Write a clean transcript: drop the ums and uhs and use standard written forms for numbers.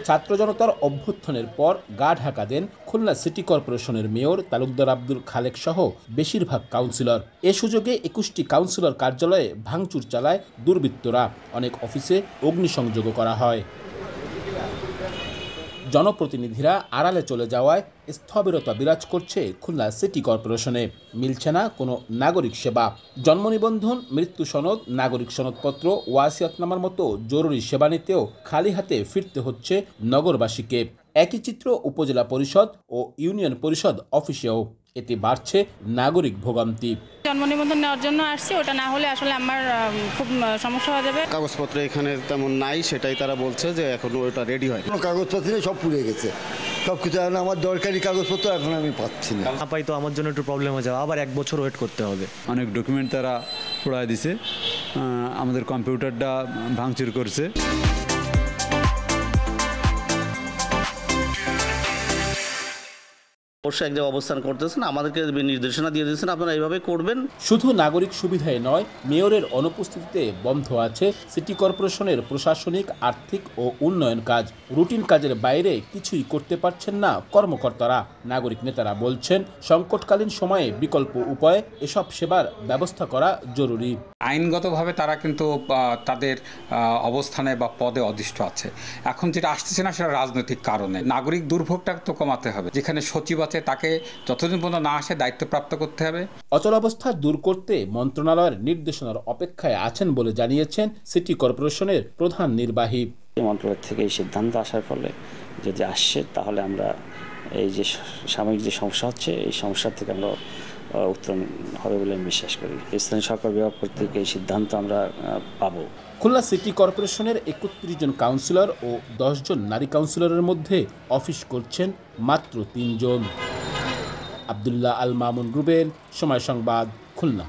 ছাত্র জনতার অভ্যুত্থানের পর গা ঢাকা দেন খুলনা সিটি কর্পোরেশনের মেয়র তালুকদার আব্দুল খালেক সহ বেশিরভাগ কাউন্সিলর। এ সুযোগে ২১টি কাউন্সিলর কার্যালয়ে ভাঙচুর চালায় দুর্বৃত্তরা। অনেক অফিসে অগ্নিসংযোগও করা হয়। জনপ্রতিনিধিরা আড়ালে চলে যাওয়ায় স্থবিরতা বিরাজ করছে খুলনা সিটি কর্পোরেশনে। মিলছে না কোনো নাগরিক সেবা। জন্ম নিবন্ধন, মৃত্যু সনদ, নাগরিক সনদপত্র, ওয়াসিয়াতনামার মতো জরুরি সেবা নিতেও খালি হাতে ফিরতে হচ্ছে নগরবাসীকে। একই চিত্র উপজেলা পরিষদ ও ইউনিয়ন পরিষদ অফিসেও। এতে বাড়ছে নাগরিক ভোগান্তি। জন্ম নিবন্ধন নেওয়ার জন্য আসছি, ওটা না হলে আসলে আমার খুব সমস্যা হয়ে যাবে। কাগজপত্র এখানে তেমন নাই, সেটাই তারা বলছে যে এখন ওটা রেডি হয়। কোনো কাগজপত্র সব পুড়ে গেছে, সব কিছু। এখন আমার দরকারি কাগজপত্র এখন আমি পাচ্ছি না। পাই তো আমার জন্য একটু প্রবলেম হয়ে যাবে, আবার 1 বছর ওয়েট করতে হবে। অনেক ডকুমেন্ট তারা পুড়ায় দিছে, আমাদের কম্পিউটারটা ভাঙচুর করছে। অবশ্যই এক জায়গায় অবস্থান করতেছেন, আমাদেরকে নির্দেশনা দিয়ে দিয়েছেন আপনারা এইভাবে করবেন। শুধু নাগরিক সুবিধায় নয়, মেয়রের অনুপস্থিতিতে বন্ধ আছে সিটি কর্পোরেশনের প্রশাসনিক, আর্থিক ও উন্নয়ন কাজ। রুটিন কাজের বাইরে কিছুই করতে পারছেন না কর্মকর্তারা। নাগরিক নেতারা বলছেন, সংকটকালীন সময়ে বিকল্প উপায়ে এসব সেবার ব্যবস্থা করা জরুরি। আইনগতভাবে তারা কিন্তু তাদের অবস্থানে বা পদে অধিষ্ঠ আছে। এখন যেটা আসতেছে না সেটা রাজনৈতিক কারণে। নাগরিক দুর্ভোগটা তো কমাতে হবে। যেখানে সচিব আছে তাকে যতদিন পর্যন্ত না আসে দায়িত্বপ্রাপ্ত করতে হবে। অচলাবস্থা দূর করতে মন্ত্রণালয়ের নির্দেশনার অপেক্ষায় আছেন বলে জানিয়েছেন সিটি কর্পোরেশনের প্রধান নির্বাহী। মন্ত্রণালয় থেকে এই সিদ্ধান্ত আসার ফলে যদি আসছে, তাহলে আমরা এই যে সাময়িক যে সমস্যা হচ্ছে, এই সমস্যা থেকে আমরা উত্তরণ হবে বলে আমি বিশ্বাস করি। স্থানীয় সরকার বিভাগ কর্তৃক এই সিদ্ধান্ত আমরা পাবো। খুলনা সিটি কর্পোরেশনের ৩১ জন কাউন্সিলর ও ১০ জন নারী কাউন্সিলরের মধ্যে অফিস করছেন মাত্র ৩ জন। আব্দুল্লাহ আল মামুন রুবেল, সময় সংবাদ, খুলনা।